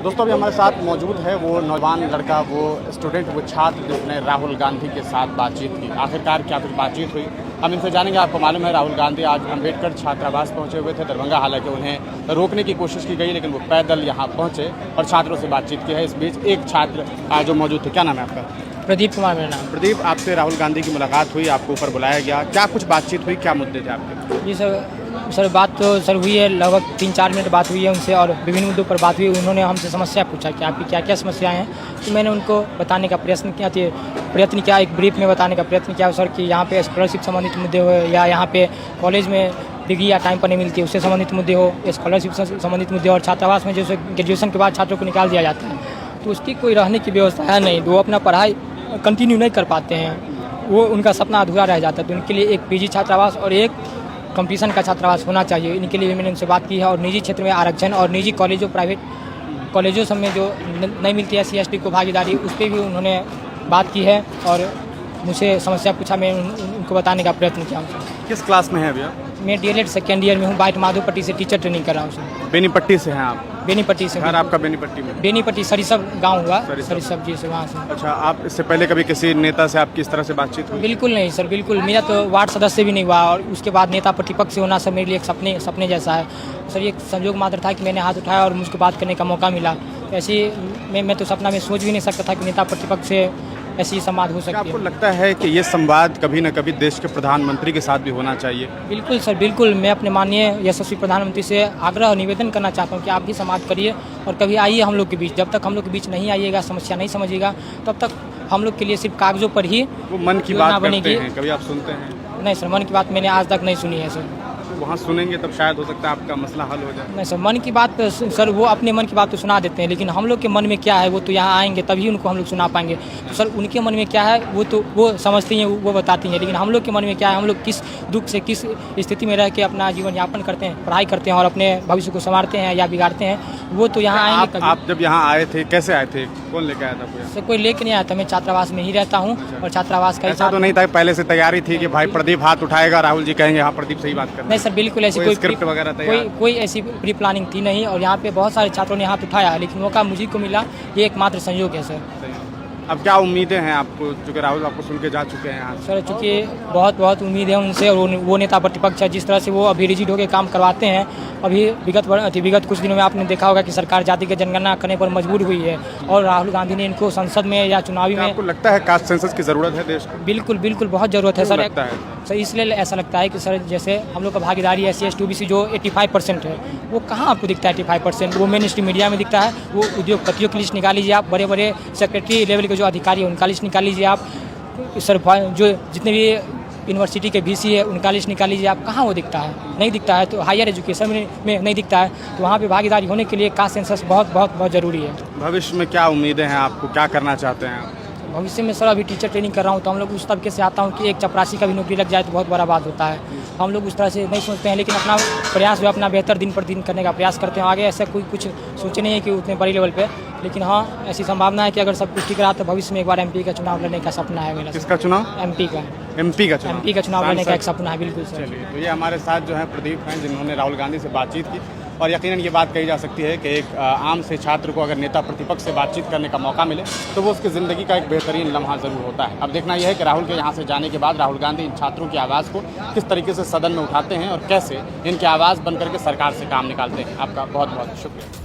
दोस्तों अभी हमारे साथ मौजूद है वो नौजवान लड़का, वो स्टूडेंट, वो छात्र जिसने राहुल गांधी के साथ बातचीत की। आखिरकार क्या कुछ बातचीत हुई हम इनसे जानेंगे। आपको मालूम है राहुल गांधी आज अम्बेडकर छात्रावास पहुंचे हुए थे दरभंगा। हालांकि उन्हें रोकने की कोशिश की गई लेकिन वो पैदल यहाँ पहुंचे और छात्रों से बातचीत की है। इस बीच एक छात्र जो मौजूद थे, क्या नाम है आपका? प्रदीप कुमार मेरा नाम। प्रदीप, आपसे राहुल गांधी की मुलाकात हुई, आपको ऊपर बुलाया गया, क्या कुछ बातचीत हुई, क्या मुद्दे थे आपके? जी सर बात तो सर हुई है, लगभग 3-4 मिनट बात हुई है उनसे और विभिन्न मुद्दों पर बात हुई। उन्होंने हमसे समस्या पूछा कि आपकी क्या क्या समस्याएं हैं, तो मैंने उनको बताने का प्रयत्न किया, एक ब्रीफ में बताने का प्रयत्न किया सर कि यहाँ पे स्कॉलरशिप संबंधित मुद्दे हो या यहाँ पे कॉलेज में डिग्री या टाइम पर नहीं मिलती है उससे संबंधित मुद्दे हो, स्कॉलरशिप से संबंधित मुद्दे और छात्रावास में जैसे ग्रेजुएशन के बाद छात्रों को निकाल दिया जाता है तो उसकी कोई रहने की व्यवस्था है नहीं, वो अपना पढ़ाई कंटिन्यू नहीं कर पाते हैं, वो उनका सपना अधूरा रह जाता है। तो उनके लिए एक पीजी छात्रावास और एक कंपटीशन का छात्रावास होना चाहिए। इनके लिए मैंने उनसे बात की है और निजी क्षेत्र में आरक्षण और निजी कॉलेजों, प्राइवेट कॉलेजों सब में जो नहीं मिलती है SC/ST को भागीदारी, उस पर भी उन्होंने बात की है और मुझे समस्या पूछा, मैं उनको बताने का प्रयत्न किया। किस क्लास में है अभी आप? मैं DLED सेकेंड ईयर में हूँ, बाइट माधोपट्टी से टीचर ट्रेनिंग कर रहा हूँ। बेनीपट्टी से हैं आप? बेनीपट्टी से। घर आपका बेनीपट्टी में? बेनीपट्टी सरिसब गांव हुआ, सरिसब जी से, वहाँ से। अच्छा, आप इससे पहले कभी किसी नेता से आपकी इस तरह से बातचीत हुई? बिल्कुल नहीं सर, बिल्कुल। मेरा तो वार्ड सदस्य भी नहीं हुआ और उसके बाद नेता प्रतिपक्ष से होना सर मेरे लिए एक सपने जैसा है सर। ये संयोग मात्र था कि मैंने हाथ उठाया और मुझको बात करने का मौका मिला। ऐसे मैं तो सपना में सोच भी नहीं सकता था कि नेता प्रतिपक्ष से ऐसी संवाद हो सकती है। आपको लगता है कि ये संवाद कभी न कभी देश के प्रधानमंत्री के साथ भी होना चाहिए? बिल्कुल सर, बिल्कुल। मैं अपने माननीय यशस्वी प्रधानमंत्री से आग्रह निवेदन करना चाहता हूँ कि आप भी संवाद करिए और कभी आइए हम लोग के बीच। जब तक हम लोग के बीच नहीं आइएगा, समस्या नहीं समझिएगा, तब तक हम लोग के लिए सिर्फ कागजों पर ही वो मन की बात करते हैं, कभी आप सुनते हैं? नहीं सर, मन की बात मैंने आज तक नहीं सुनी है सर। वहाँ सुनेंगे तब शायद हो सकता है आपका मसला हल हो जाए। नहीं सर, मन की बात सर वो अपने मन की बात तो सुना देते हैं, लेकिन हम लोग के मन में क्या है वो तो यहाँ आएंगे तभी उनको हम लोग सुना पाएंगे। तो सर उनके मन में क्या है वो समझती हैं, वो बताती हैं, लेकिन हम लोग के मन में क्या है, हम लोग किस दुख से किस स्थिति में रह के अपना जीवन यापन करते हैं, पढ़ाई करते हैं और अपने भविष्य को संवारते हैं या बिगाड़ते हैं, वो तो यहाँ आएंगे। आप जब यहाँ आए थे कैसे आए थे, कौन लेके आया था आपको? सर कोई लेके नहीं आया था, मैं छात्रावास में ही रहता हूँ और छात्रावास का ऐसा तो नहीं था पहले से तैयारी थी कि भाई प्रदीप हाथ उठाएगा, राहुल जी कहेंगे हाँ प्रदीप सही बात कर? नहीं सर, बिल्कुल ऐसी कोई ऐसी प्री प्लानिंग थी नहीं और यहाँ पे बहुत सारे छात्रों ने हाथ उठाया लेकिन मौका मुझे को मिला, ये एकमात्र संयोग है सर। अब क्या उम्मीदें हैं आपको, चूँकि राहुल आपको सुन के जा चुके हैं यहाँ? सर चूँकि बहुत उम्मीद है उनसे और वो नेता प्रतिपक्ष है, जिस तरह से वो अभी रिजिड होकर काम करवाते हैं। अभी विगत कुछ दिनों में आपने देखा होगा कि सरकार जाति की जनगणना करने पर मजबूर हुई है और राहुल गांधी ने इनको संसद में या चुनावी में। आपको लगता है कास्ट सेंसस की ज़रूरत है देश को? बिल्कुल बहुत ज़रूरत है सर। सर इसलिए ऐसा लगता है कि सर जैसे हम लोग का भागीदारी SC/ST OBC जो 85% है, वो कहाँ आपको दिखता है 85%? वो मेन स्ट्रीम मीडिया में दिखता है। वो उद्योगपतियों की लिस्ट निकाल लीजिए आप, बड़े बड़े सेक्रेटरी लेवल के जो अधिकारी है उनका लिस्ट निकाल लीजिए आप, सर जो जितने भी यूनिवर्सिटी के VC है उनका लिस्ट निकाल लीजिए आप, कहाँ वो दिखता है? नहीं दिखता है। तो हायर एजुकेशन में नहीं दिखता है, तो वहाँ पे भागीदारी होने के लिए कास्ट सेंसस बहुत ज़रूरी है। भविष्य में क्या उम्मीदें हैं आपको, क्या करना चाहते हैं आप? भविष्य में सर अभी टीचर ट्रेनिंग कर रहा हूँ तो हम लोग उस तबके से आता हूँ कि एक चपरासी का भी नौकरी लग जाए तो बहुत बड़ा बात होता है। हम लोग उस तरह से नहीं सोचते हैं, लेकिन अपना प्रयास जो अपना बेहतर दिन पर दिन करने का प्रयास करते हैं। आगे ऐसा कोई कुछ सोचे नहीं है कि उतने बड़ी लेवल पे, लेकिन हाँ ऐसी संभावना है कि अगर सब कुछ ठीक रहा तो भविष्य में एक बार MP का चुनाव लड़ने का सपना है मेरा। किसका चुनाव? MP का चुनाव लड़ने का एक सपना है। बिल्कुल सर। चलिए, तो ये हमारे साथ जो है प्रदीप हैं जिन्होंने राहुल गांधी से बातचीत की और यकीनन ये बात कही जा सकती है कि एक आम से छात्र को अगर नेता प्रतिपक्ष से बातचीत करने का मौका मिले तो वो उसकी ज़िंदगी का एक बेहतरीन लम्हा ज़रूर होता है। अब देखना यह है कि राहुल के यहाँ से जाने के बाद राहुल गांधी इन छात्रों की आवाज़ को किस तरीके से सदन में उठाते हैं और कैसे इनकी आवाज़ बनकर के सरकार से काम निकालते हैं। आपका बहुत शुक्रिया।